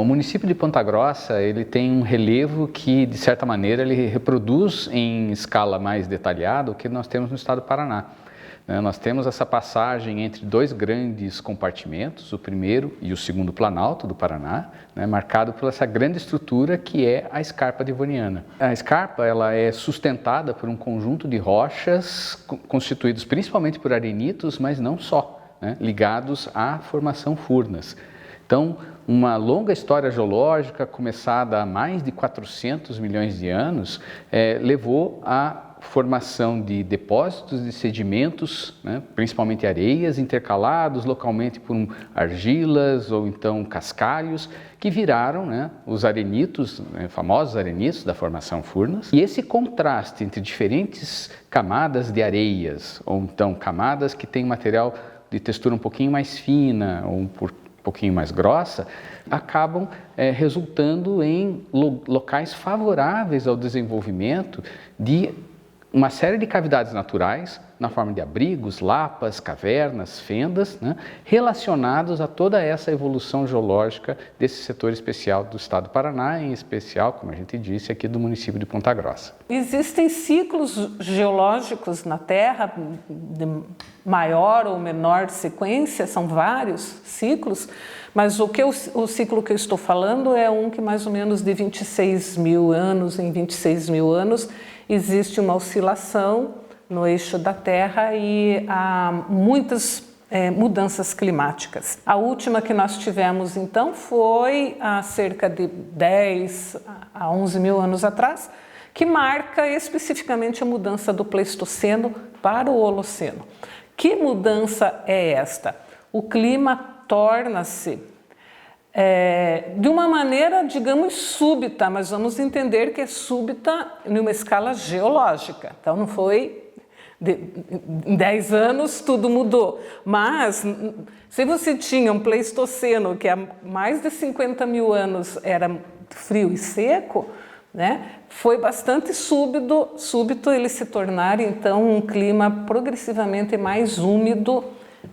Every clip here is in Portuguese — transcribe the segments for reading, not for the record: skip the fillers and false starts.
O município de Ponta Grossa, ele tem um relevo que, de certa maneira, ele reproduz em escala mais detalhada o que nós temos no estado do Paraná. Nós temos essa passagem entre dois grandes compartimentos, o primeiro e o segundo planalto do Paraná, marcado por essa grande estrutura que é a escarpa devoniana. A escarpa ela é sustentada por um conjunto de rochas constituídos principalmente por arenitos, mas não só, ligados à formação Furnas. Então, uma longa história geológica, começada há mais de 400 milhões de anos, levou à formação de depósitos de sedimentos, principalmente areias, intercalados localmente por argilas ou então cascalhos, que viraram os arenitos, famosos arenitos da formação Furnas. E esse contraste entre diferentes camadas de areias, ou então camadas que têm material de textura um pouquinho mais fina ou um pouquinho mais grossa, acabam resultando em locais favoráveis ao desenvolvimento de uma série de cavidades naturais, na forma de abrigos, lapas, cavernas, fendas, relacionados a toda essa evolução geológica desse setor especial do estado do Paraná, em especial, como a gente disse, aqui do município de Ponta Grossa. Existem ciclos geológicos na Terra, de maior ou menor sequência, são vários ciclos, mas o ciclo que eu estou falando é um que mais ou menos de 26 mil anos em 26 mil anos, existe uma oscilação no eixo da Terra e há muitas mudanças climáticas. A última que nós tivemos, então, foi há cerca de 10 a 11 mil anos atrás, que marca especificamente a mudança do Pleistoceno para o Holoceno. Que mudança é esta? O clima torna-se de uma maneira, digamos, súbita, mas vamos entender que é súbita numa escala geológica. Então, não foi em 10 anos tudo mudou. Mas, se você tinha um Pleistoceno que há mais de 50 mil anos era frio e seco, foi bastante súbito ele se tornar, então, um clima progressivamente mais úmido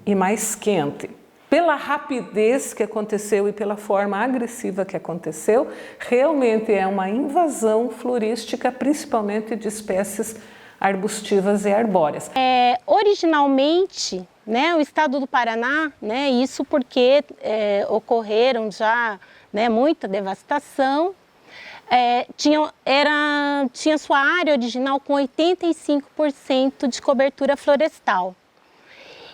e mais quente. Pela rapidez que aconteceu e pela forma agressiva que aconteceu, realmente é uma invasão florística, principalmente de espécies arbustivas e arbóreas. Originalmente, o estado do Paraná, isso porque ocorreram já muita devastação, tinha sua área original com 85% de cobertura florestal.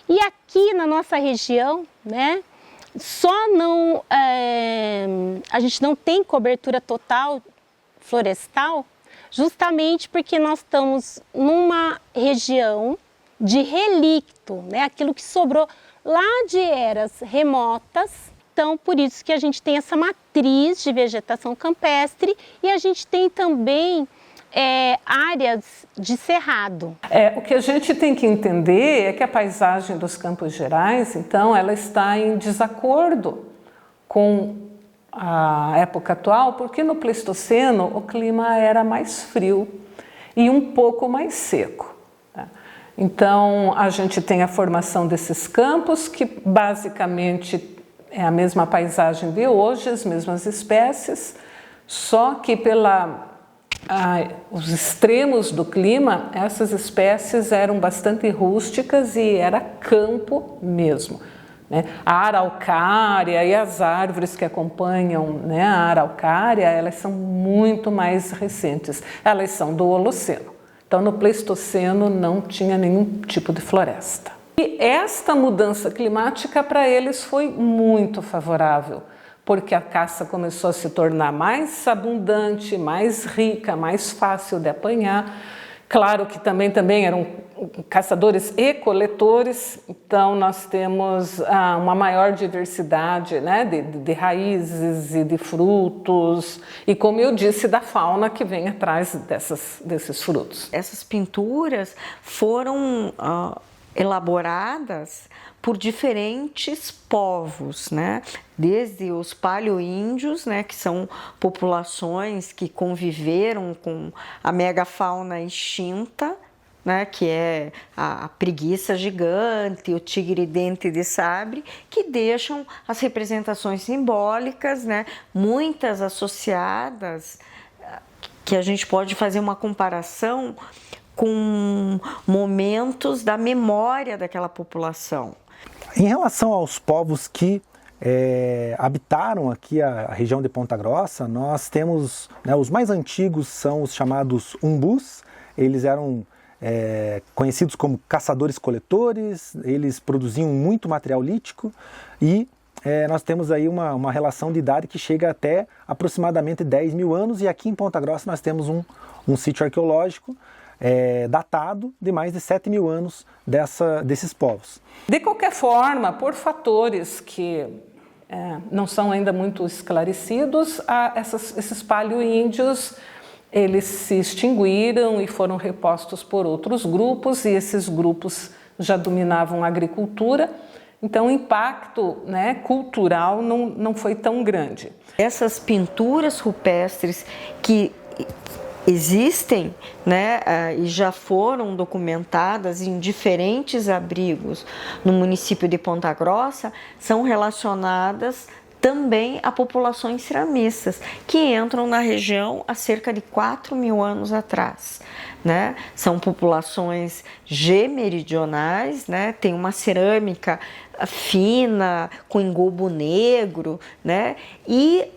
E aqui na nossa região, a gente não tem cobertura total florestal, justamente porque nós estamos numa região de relicto, aquilo que sobrou lá de eras remotas. Então, por isso que a gente tem essa matriz de vegetação campestre e a gente tem também áreas de cerrado. O que a gente tem que entender é que a paisagem dos Campos Gerais, então, ela está em desacordo com a época atual, porque no Pleistoceno o clima era mais frio e um pouco mais seco. Então, a gente tem a formação desses campos, que basicamente é a mesma paisagem de hoje, as mesmas espécies, só que os extremos do clima, essas espécies eram bastante rústicas e era campo mesmo. A araucária e as árvores que acompanham a araucária, elas são muito mais recentes, elas são do Holoceno. Então, no Pleistoceno não tinha nenhum tipo de floresta. E esta mudança climática para eles foi muito favorável, porque a caça começou a se tornar mais abundante, mais rica, mais fácil de apanhar. Claro que também eram caçadores e coletores, então nós temos uma maior diversidade de raízes e de frutos, e como eu disse, da fauna que vem atrás desses frutos. Essas pinturas foram elaboradas por diferentes povos, desde os paleoíndios, que são populações que conviveram com a megafauna extinta, né, que é a preguiça gigante, o tigre dente de sabre, que deixam as representações simbólicas, né, muitas associadas, que a gente pode fazer uma comparação com momentos da memória daquela população. Em relação aos povos que habitaram aqui a região de Ponta Grossa, nós temos, né, os mais antigos são os chamados umbus. Eles eram conhecidos como caçadores-coletores, eles produziam muito material lítico e nós temos aí uma relação de idade que chega até aproximadamente 10 mil anos, e aqui em Ponta Grossa nós temos um sítio arqueológico datado de mais de 7 mil anos desses povos. De qualquer forma, por fatores que não são ainda muito esclarecidos, esses paleo-índios eles se extinguiram e foram repostos por outros grupos, e esses grupos já dominavam a agricultura, então o impacto, né, cultural não foi tão grande. Essas pinturas rupestres que existem, né, e já foram documentadas em diferentes abrigos no município de Ponta Grossa, são relacionadas também a populações ceramistas que entram na região há cerca de 4 mil anos atrás, né? São populações G-meridionais, né? Tem uma cerâmica fina com engobo negro, né? E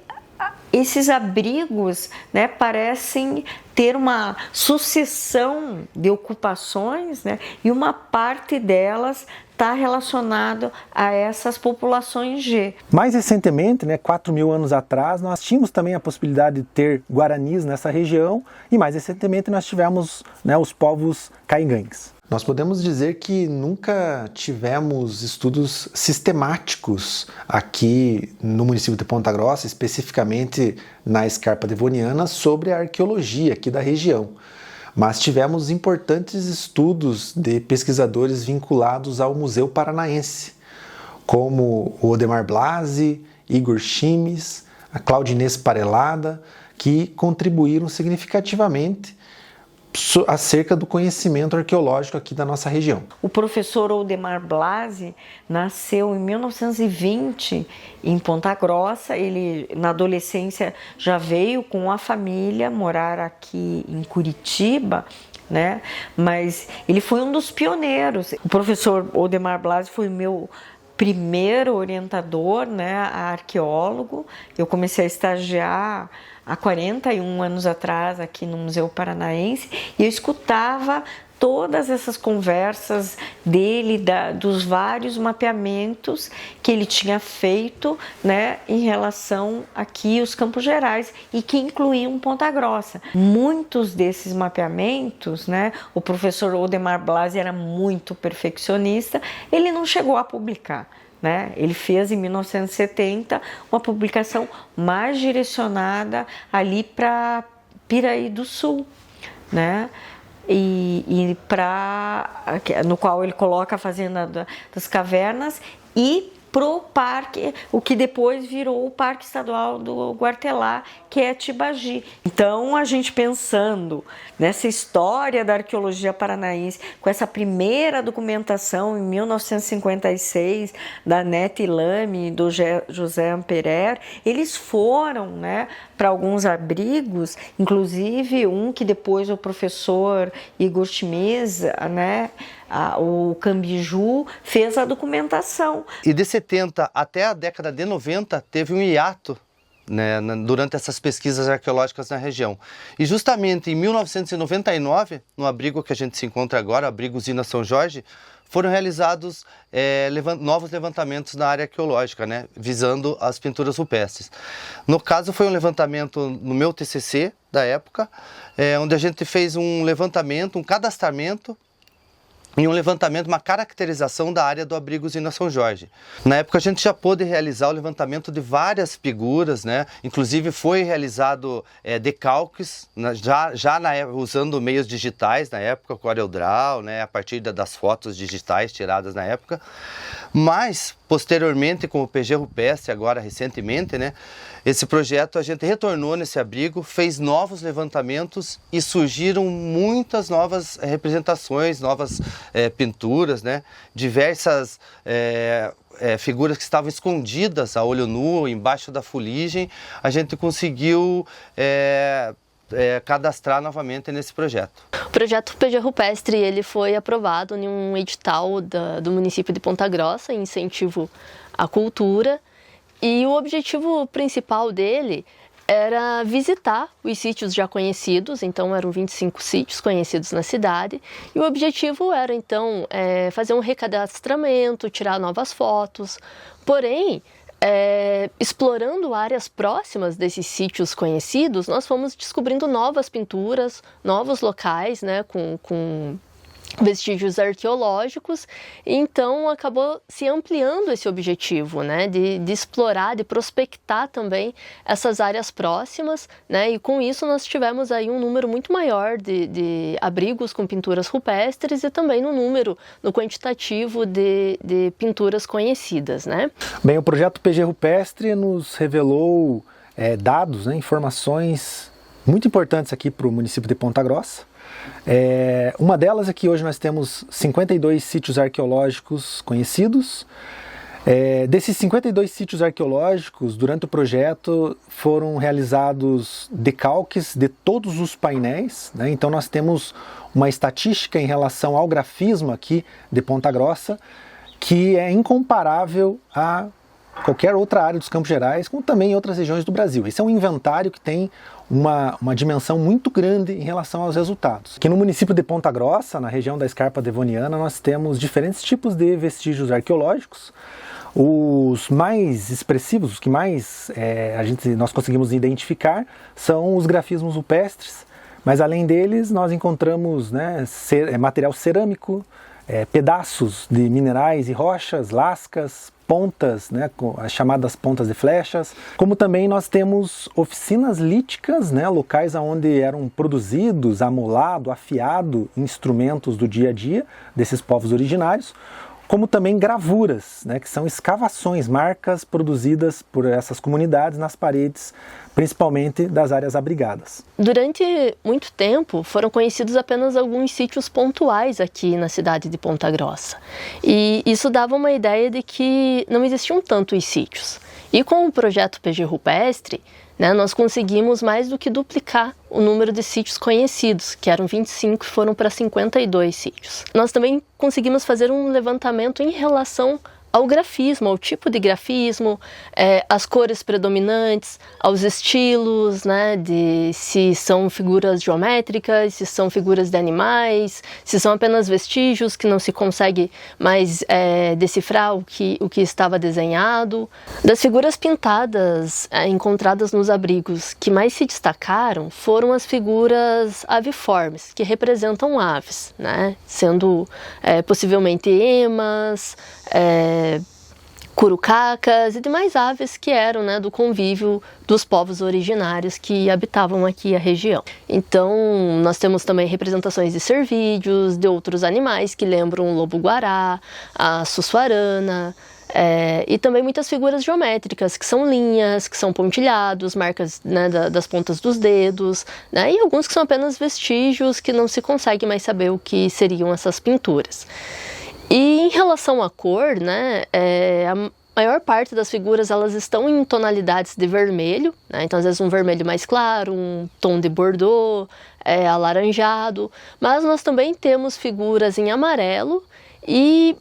esses abrigos, né, parecem ter uma sucessão de ocupações, né, e uma parte delas está relacionada a essas populações G. Mais recentemente, né, 4 mil anos atrás, nós tínhamos também a possibilidade de ter guaranis nessa região, e mais recentemente nós tivemos, né, os povos caigangues. Nós podemos dizer que nunca tivemos estudos sistemáticos aqui no município de Ponta Grossa, especificamente na Escarpa Devoniana, sobre a arqueologia aqui da região. Mas tivemos importantes estudos de pesquisadores vinculados ao Museu Paranaense, como o Odemar Blasi, Igor Chimes, a Claudinês Parelada, que contribuíram significativamente acerca do conhecimento arqueológico aqui da nossa região. O professor Odemar Blasi nasceu em 1920 em Ponta Grossa. Ele, na adolescência, já veio com a família morar aqui em Curitiba, né? Mas ele foi um dos pioneiros. O professor Odemar Blasi foi meu primeiro orientador, né, arqueólogo. Eu comecei a estagiar há 41 anos atrás aqui no Museu Paranaense, e eu escutava todas essas conversas dele, dos vários mapeamentos que ele tinha feito, né, em relação aqui aos Campos Gerais, e que incluíam Ponta Grossa. Muitos desses mapeamentos, né, o professor Odemar Blasi era muito perfeccionista, ele não chegou a publicar, né? Ele fez em 1970 uma publicação mais direcionada ali para Piraí do Sul, né? E no qual ele coloca a Fazenda das Cavernas e pro parque, o que depois virou o Parque Estadual do Guartelá, que é Tibagi. Então, a gente pensando nessa história da arqueologia paranaense, com essa primeira documentação em 1956 da Nete Lame e do José Amperer, eles foram, né, para alguns abrigos, inclusive um que depois o professor Igor Chimes, né, o Cambiju, fez a documentação. E de 70 até a década de 90 teve um hiato, né, durante essas pesquisas arqueológicas na região. E justamente em 1999, no abrigo que a gente se encontra agora, abrigo Usina São Jorge, foram realizados novos levantamentos na área arqueológica, né, visando as pinturas rupestres. No caso, foi um levantamento no meu TCC da época, onde a gente fez um levantamento, um cadastramento em um levantamento, uma caracterização da área do abrigo Usina São Jorge. Na época a gente já pôde realizar o levantamento de várias figuras, né? Inclusive foi realizado decalques, usando meios digitais na época, com CorelDRAW, né? A partir das fotos digitais tiradas na época. Mas, posteriormente, com o PG Rupestre, agora recentemente, né? Esse projeto a gente retornou nesse abrigo, fez novos levantamentos e surgiram muitas novas representações, novas pinturas, né? Diversas figuras que estavam escondidas a olho nu, embaixo da fuligem, a gente conseguiu cadastrar novamente nesse projeto. O projeto PG Rupestre ele foi aprovado em um edital do município de Ponta Grossa, em incentivo à cultura, e o objetivo principal dele era visitar os sítios já conhecidos, então eram 25 sítios conhecidos na cidade, e o objetivo era então fazer um recadastramento, tirar novas fotos, porém, explorando áreas próximas desses sítios conhecidos, nós fomos descobrindo novas pinturas, novos locais, né, com vestígios arqueológicos, e então acabou se ampliando esse objetivo, né, de explorar, de prospectar também essas áreas próximas, né, e com isso nós tivemos aí um número muito maior de abrigos com pinturas rupestres e também no quantitativo de pinturas conhecidas, né. Bem, o projeto PG Rupestre nos revelou dados, né, informações muito importantes aqui para o município de Ponta Grossa. Uma delas é que hoje nós temos 52 sítios arqueológicos conhecidos. Desses 52 sítios arqueológicos, durante o projeto foram realizados decalques de todos os painéis, né? Então nós temos uma estatística em relação ao grafismo aqui de Ponta Grossa que é incomparável a qualquer outra área dos Campos Gerais, como também em outras regiões do Brasil. Esse é um inventário que tem uma dimensão muito grande em relação aos resultados. Aqui no município de Ponta Grossa, na região da Escarpa Devoniana, nós temos diferentes tipos de vestígios arqueológicos. Os mais expressivos, os que mais nós conseguimos identificar, são os grafismos rupestres, mas além deles nós encontramos, né, material cerâmico, pedaços de minerais e rochas, lascas, pontas, né, as chamadas pontas de flechas, como também nós temos oficinas líticas, né, locais onde eram produzidos, amolado, afiado instrumentos do dia a dia desses povos originários, como também gravuras, né, que são escavações, marcas produzidas por essas comunidades nas paredes, principalmente das áreas abrigadas. Durante muito tempo foram conhecidos apenas alguns sítios pontuais aqui na cidade de Ponta Grossa. E isso dava uma ideia de que não existiam tantos sítios. E com o projeto PG Rupestre, né, nós conseguimos mais do que duplicar o número de sítios conhecidos, que eram 25 e foram para 52 sítios. Nós também conseguimos fazer um levantamento em relação ao grafismo, ao tipo de grafismo, às cores predominantes, aos estilos, né, de se são figuras geométricas, se são figuras de animais, se são apenas vestígios que não se consegue mais decifrar o que estava desenhado. Das figuras pintadas encontradas nos abrigos que mais se destacaram foram as figuras aviformes, que representam aves, né, sendo possivelmente emas, curucacas e demais aves que eram, né, do convívio dos povos originários que habitavam aqui a região. Então, nós temos também representações de cervídeos, de outros animais que lembram o lobo-guará, a sussuarana, e também muitas figuras geométricas, que são linhas, que são pontilhados, marcas, né, das pontas dos dedos, né, e alguns que são apenas vestígios que não se consegue mais saber o que seriam essas pinturas. E em relação à cor, né, a maior parte das figuras elas estão em tonalidades de vermelho, né, então às vezes um vermelho mais claro, um tom de bordeaux, alaranjado, mas nós também temos figuras em amarelo e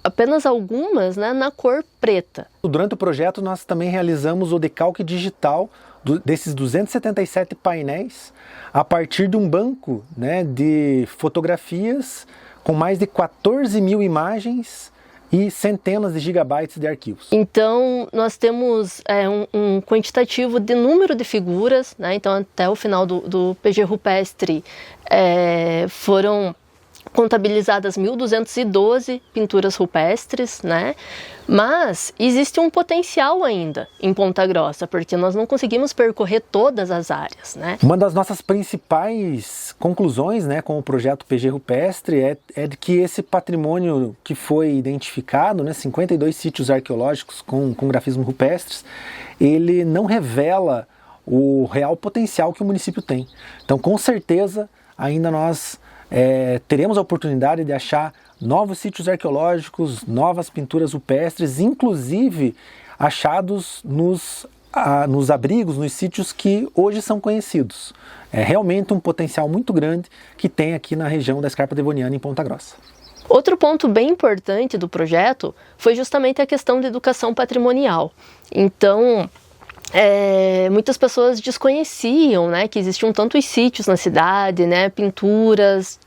apenas algumas, né, na cor preta. Durante o projeto nós também realizamos o decalque digital desses 277 painéis a partir de um banco, né, de fotografias com mais de 14 mil imagens e centenas de gigabytes de arquivos. Então, nós temos um quantitativo de número de figuras, né? Então, até o final do PG Rupestre foram contabilizadas 1.212 pinturas rupestres, né? Mas existe um potencial ainda em Ponta Grossa, porque nós não conseguimos percorrer todas as áreas, né? Uma das nossas principais conclusões, né, com o projeto PG Rupestre é de que esse patrimônio que foi identificado, né, 52 sítios arqueológicos com grafismos rupestres, ele não revela o real potencial que o município tem. Então, com certeza, ainda nós teremos a oportunidade de achar novos sítios arqueológicos, novas pinturas rupestres, inclusive achados nos abrigos, nos sítios que hoje são conhecidos. É realmente um potencial muito grande que tem aqui na região da Escarpa Devoniana, em Ponta Grossa. Outro ponto bem importante do projeto foi justamente a questão da educação patrimonial. Então, muitas pessoas desconheciam, né, que existiam tantos sítios na cidade, né, pinturas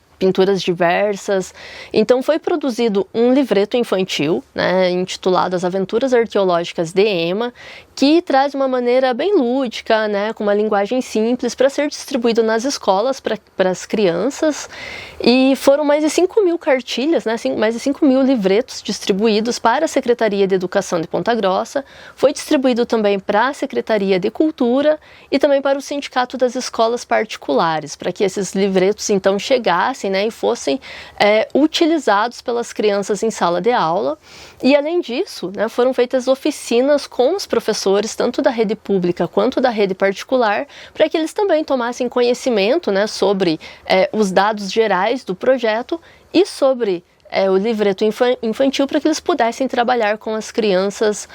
diversas. Então foi produzido um livreto infantil, né, intitulado As Aventuras Arqueológicas de Ema, que traz uma maneira bem lúdica, né, com uma linguagem simples, para ser distribuído nas escolas para as crianças. E foram mais de 5.000 cartilhas, né, mais de 5.000 livretos distribuídos para a Secretaria de Educação de Ponta Grossa. Foi distribuído também para a Secretaria de Cultura e também para o Sindicato das Escolas Particulares, para que esses livretos então chegassem, né, e fossem utilizados pelas crianças em sala de aula. E além disso, né, foram feitas oficinas com os professores, tanto da rede pública quanto da rede particular, para que eles também tomassem conhecimento, né, sobre os dados gerais do projeto e sobre o livreto infantil, para que eles pudessem trabalhar com as crianças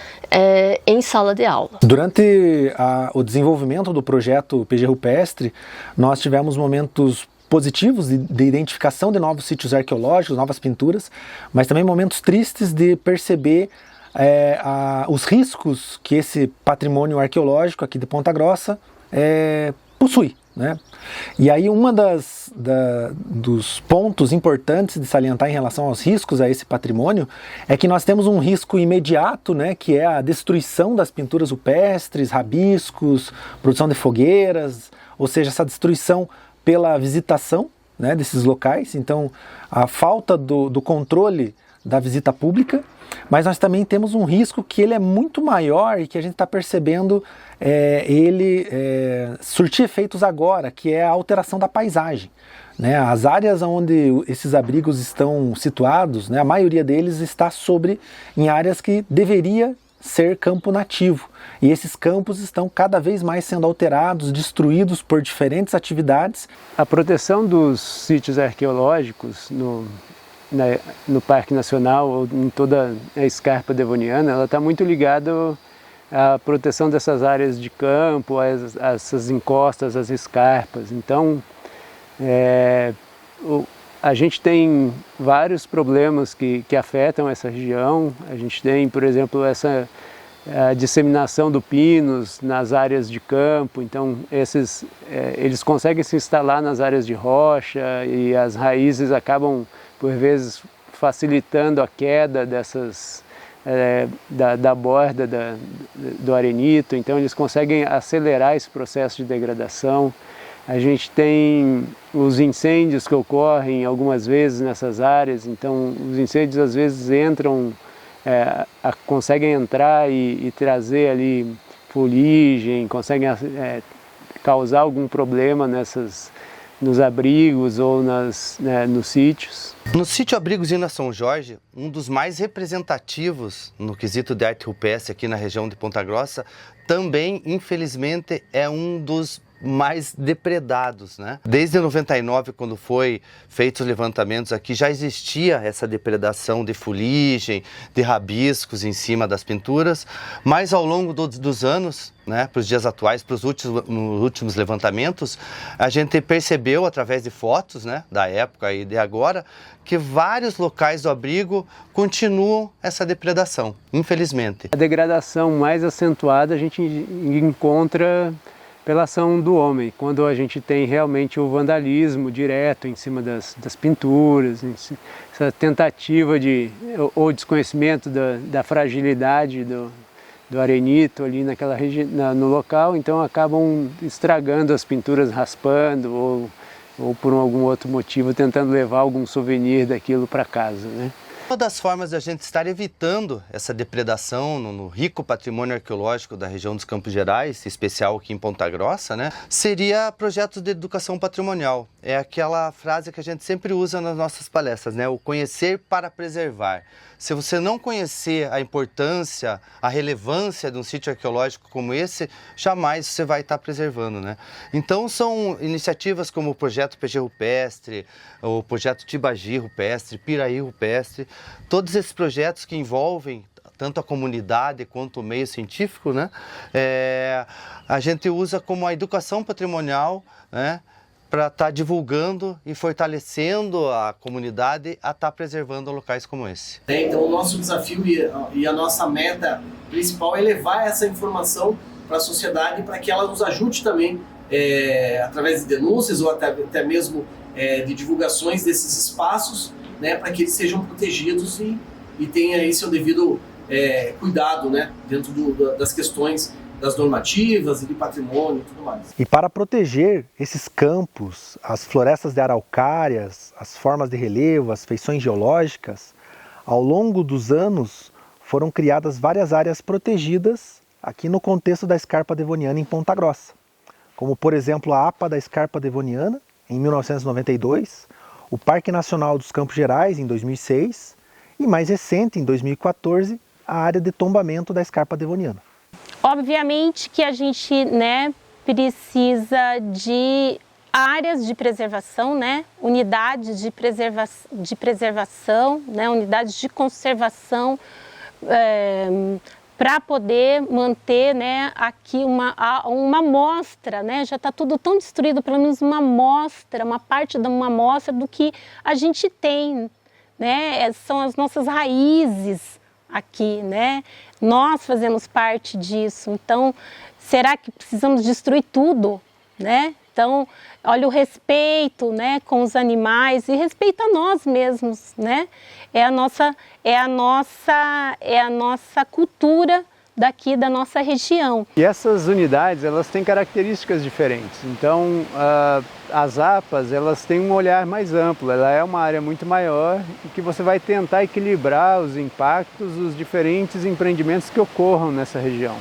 em sala de aula. Durante o desenvolvimento do projeto PG Rupestre, nós tivemos momentos positivos de identificação de novos sítios arqueológicos, novas pinturas, mas também momentos tristes de perceber os riscos que esse patrimônio arqueológico aqui de Ponta Grossa possui, né? E aí dos pontos importantes de salientar em relação aos riscos a esse patrimônio é que nós temos um risco imediato, né, que é a destruição das pinturas rupestres, rabiscos, produção de fogueiras, ou seja, essa destruição pela visitação, né, desses locais. Então, a falta do controle da visita pública, mas nós também temos um risco que ele é muito maior e que a gente está percebendo ele surtir efeitos agora, que é a alteração da paisagem, né? As áreas onde esses abrigos estão situados, né, a maioria deles está em áreas que deveria ser campo nativo. E esses campos estão cada vez mais sendo alterados, destruídos por diferentes atividades. A proteção dos sítios arqueológicos no Parque Nacional ou em toda a Escarpa Devoniana, ela está muito ligada à proteção dessas áreas de campo, essas encostas, as escarpas. Então, a gente tem vários problemas que afetam essa região. A gente tem, por exemplo, a disseminação do pinus nas áreas de campo. Então, eles conseguem se instalar nas áreas de rocha e as raízes acabam, por vezes, facilitando a queda da borda do arenito. Então, eles conseguem acelerar esse processo de degradação. A gente tem os incêndios que ocorrem algumas vezes nessas áreas. Então, os incêndios às vezes conseguem entrar e trazer ali fuligem, conseguem causar algum problema nos abrigos ou nos sítios. No sítio Abrigozinho São Jorge, um dos mais representativos no quesito de arte rupestre aqui na região de Ponta Grossa, também, infelizmente, é um dos mais depredados, né? Desde 99, quando foi feitos os levantamentos aqui, já existia essa depredação de fuligem, de rabiscos em cima das pinturas, mas ao longo dos anos, né, para os dias atuais, para os últimos levantamentos, a gente percebeu através de fotos, né, da época e de agora, que vários locais do abrigo continuam essa depredação, infelizmente. A degradação mais acentuada a gente encontra pela ação do homem, quando a gente tem realmente o vandalismo direto em cima das pinturas, essa tentativa ou desconhecimento da fragilidade do arenito ali naquela região, no local, então acabam estragando as pinturas, raspando ou por algum outro motivo tentando levar algum souvenir daquilo para casa, né? Uma das formas de a gente estar evitando essa depredação no rico patrimônio arqueológico da região dos Campos Gerais, em especial aqui em Ponta Grossa, né, seria projetos de educação patrimonial. É aquela frase que a gente sempre usa nas nossas palestras, né, o conhecer para preservar. Se você não conhecer a importância, a relevância de um sítio arqueológico como esse, jamais você vai estar preservando, né? Então são iniciativas como o projeto PG Rupestre, o projeto Tibagi Rupestre, Piraí Rupestre, todos esses projetos que envolvem tanto a comunidade quanto o meio científico, né? A gente usa como a educação patrimonial, né, para estar divulgando e fortalecendo a comunidade a estar preservando locais como esse. Então o nosso desafio e a nossa meta principal é levar essa informação para a sociedade para que ela nos ajude também, através de denúncias ou até mesmo de divulgações desses espaços, né, para que eles sejam protegidos e tenha aí seu devido cuidado, né, dentro das questões das normativas e de patrimônio e tudo mais. E para proteger esses campos, as florestas de araucárias, as formas de relevo, as feições geológicas, ao longo dos anos foram criadas várias áreas protegidas aqui no contexto da Scarpa Devoniana em Ponta Grossa, como por exemplo a APA da Scarpa Devoniana em 1992, o Parque Nacional dos Campos Gerais em 2006 e mais recente, em 2014, a área de tombamento da Scarpa Devoniana. Obviamente que a gente, né, precisa de áreas de preservação, né, unidades de preservação, né, unidades de conservação, para poder manter, né, aqui uma amostra, né, já está tudo tão destruído, pelo menos uma amostra, uma parte de uma amostra do que a gente tem, né, são as nossas raízes aqui, né, nós fazemos parte disso, então será que precisamos destruir tudo, né? Então, olha o respeito, né, com os animais e respeito a nós mesmos, né? É a nossa cultura daqui da nossa região. E essas unidades, elas têm características diferentes. Então, as APAs, elas têm um olhar mais amplo. Ela é uma área muito maior e que você vai tentar equilibrar os impactos dos diferentes empreendimentos que ocorram nessa região.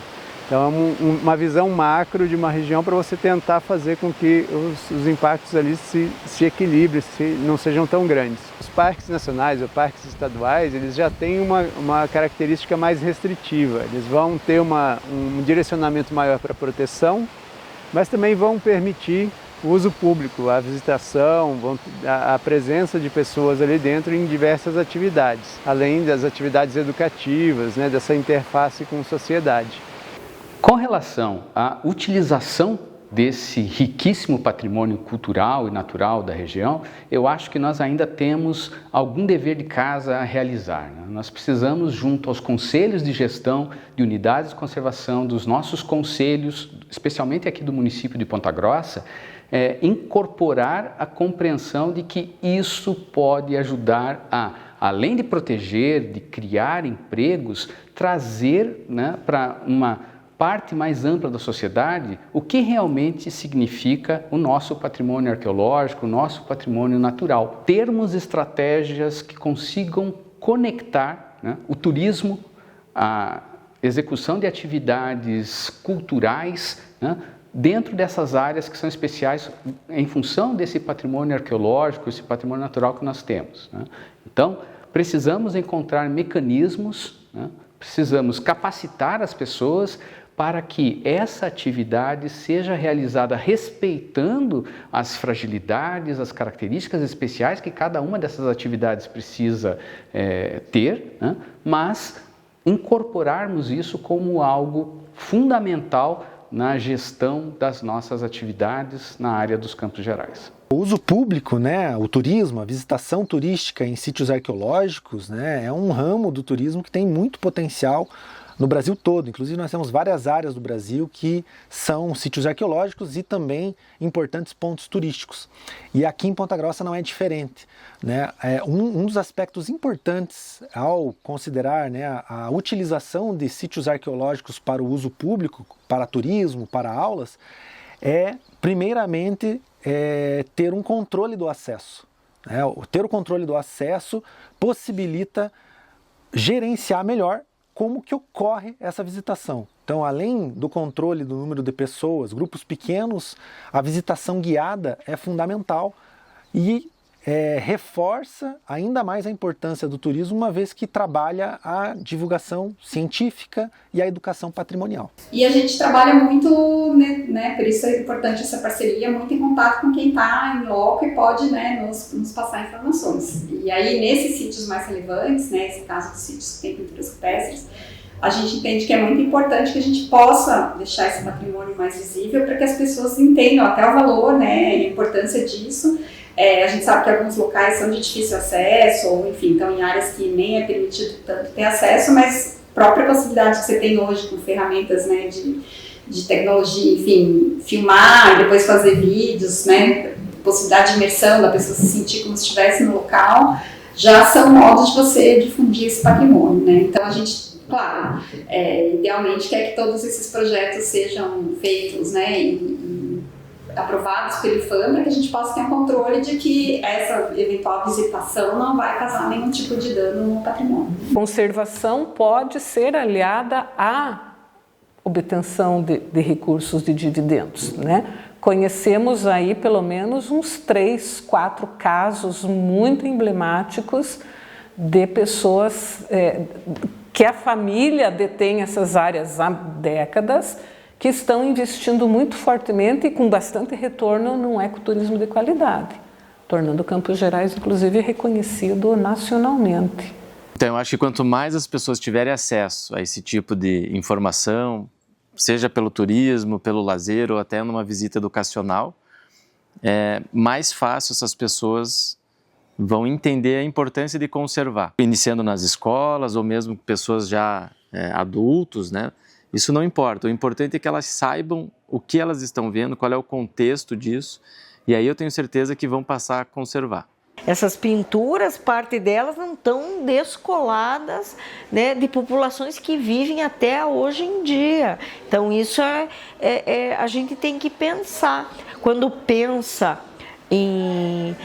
Então, é uma visão macro de uma região para você tentar fazer com que os impactos ali se equilibrem, não sejam tão grandes. Os parques nacionais ou parques estaduais, eles já têm uma característica mais restritiva. Eles vão ter um direcionamento maior para a proteção, mas também vão permitir o uso público, a visitação, a presença de pessoas ali dentro em diversas atividades, além das atividades educativas, né, dessa interface com a sociedade. Com relação à utilização desse riquíssimo patrimônio cultural e natural da região, eu acho que nós ainda temos algum dever de casa a realizar, né? Nós precisamos, junto aos conselhos de gestão de unidades de conservação, dos nossos conselhos, especialmente aqui do município de Ponta Grossa, incorporar a compreensão de que isso pode ajudar a, além de proteger, de criar empregos, trazer, né, para uma parte mais ampla da sociedade o que realmente significa o nosso patrimônio arqueológico, o nosso patrimônio natural. Termos estratégias que consigam conectar, né, o turismo, a execução de atividades culturais, né, dentro dessas áreas que são especiais em função desse patrimônio arqueológico, esse patrimônio natural que nós temos, né? Então, precisamos encontrar mecanismos, né, precisamos capacitar as pessoas para que essa atividade seja realizada respeitando as fragilidades, as características especiais que cada uma dessas atividades precisa ter, né? Mas incorporarmos isso como algo fundamental na gestão das nossas atividades na área dos Campos Gerais. O uso público, né, o turismo, a visitação turística em sítios arqueológicos, né, é um ramo do turismo que tem muito potencial no Brasil todo. Inclusive nós temos várias áreas do Brasil que são sítios arqueológicos e também importantes pontos turísticos. E aqui em Ponta Grossa não é diferente, né? Um dos aspectos importantes ao considerar, né, a utilização de sítios arqueológicos para o uso público, para turismo, para aulas, é primeiramente ter um controle do acesso. Ter o controle do acesso possibilita gerenciar melhor como que ocorre essa visitação. Então, além do controle do número de pessoas, grupos pequenos, a visitação guiada é fundamental e reforça ainda mais a importância do turismo, uma vez que trabalha a divulgação científica e a educação patrimonial. E a gente trabalha muito, né, por isso é importante essa parceria, muito em contato com quem está em loco e pode, né, nos passar informações. E aí, nesses sítios mais relevantes, né, esse caso dos sítios que tem pinturas rupestres, a gente entende que é muito importante que a gente possa deixar esse patrimônio mais visível para que as pessoas entendam até o valor, né, e a importância disso. A gente sabe que alguns locais são de difícil acesso, ou enfim, estão em áreas que nem é permitido tanto ter acesso, mas a própria possibilidade que você tem hoje com ferramentas, né, de tecnologia, enfim, filmar e depois fazer vídeos, né, possibilidade de imersão, da pessoa se sentir como se estivesse no local, já são modos de você difundir esse patrimônio, né? Então a gente, claro, idealmente quer que todos esses projetos sejam feitos, né, e aprovados pelo IPHAN, para que a gente possa ter um controle de que essa eventual visitação não vai causar nenhum tipo de dano no patrimônio. Conservação pode ser aliada à obtenção de recursos de dividendos, né? Conhecemos aí pelo menos uns 3, 4 casos muito emblemáticos de pessoas que a família detém essas áreas há décadas, que estão investindo muito fortemente e com bastante retorno num ecoturismo de qualidade, tornando Campos Gerais, inclusive, reconhecido nacionalmente. Então, eu acho que quanto mais as pessoas tiverem acesso a esse tipo de informação, seja pelo turismo, pelo lazer ou até numa visita educacional, mais fácil essas pessoas vão entender a importância de conservar. Iniciando nas escolas ou mesmo pessoas já adultos, né? Isso não importa, o importante é que elas saibam o que elas estão vendo, qual é o contexto disso, e aí eu tenho certeza que vão passar a conservar. Essas pinturas, parte delas não estão descoladas, né, de populações que vivem até hoje em dia. Então isso a gente tem que pensar. Quando pensa em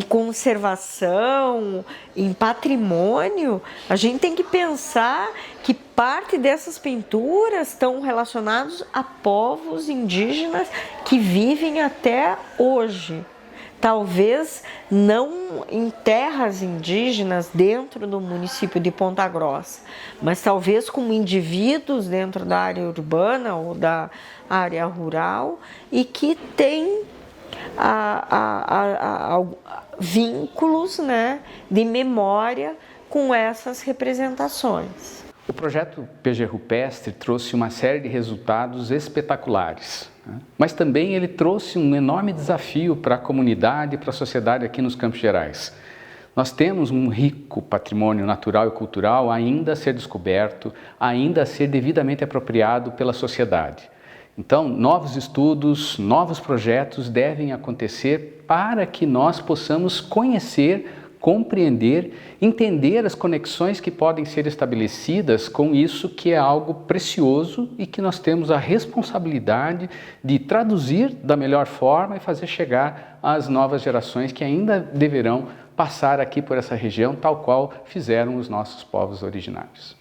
conservação, em patrimônio, a gente tem que pensar que parte dessas pinturas estão relacionadas a povos indígenas que vivem até hoje. Talvez não em terras indígenas dentro do município de Ponta Grossa, mas talvez como indivíduos dentro da área urbana ou da área rural e que têm vínculos, né, de memória com essas representações. O projeto PG Rupestre trouxe uma série de resultados espetaculares, né? Mas também ele trouxe um enorme desafio para a comunidade e para a sociedade aqui nos Campos Gerais. Nós temos um rico patrimônio natural e cultural ainda a ser descoberto, ainda a ser devidamente apropriado pela sociedade. Então, novos estudos, novos projetos devem acontecer para que nós possamos conhecer, compreender, entender as conexões que podem ser estabelecidas com isso que é algo precioso e que nós temos a responsabilidade de traduzir da melhor forma e fazer chegar às novas gerações que ainda deverão passar aqui por essa região, tal qual fizeram os nossos povos originários.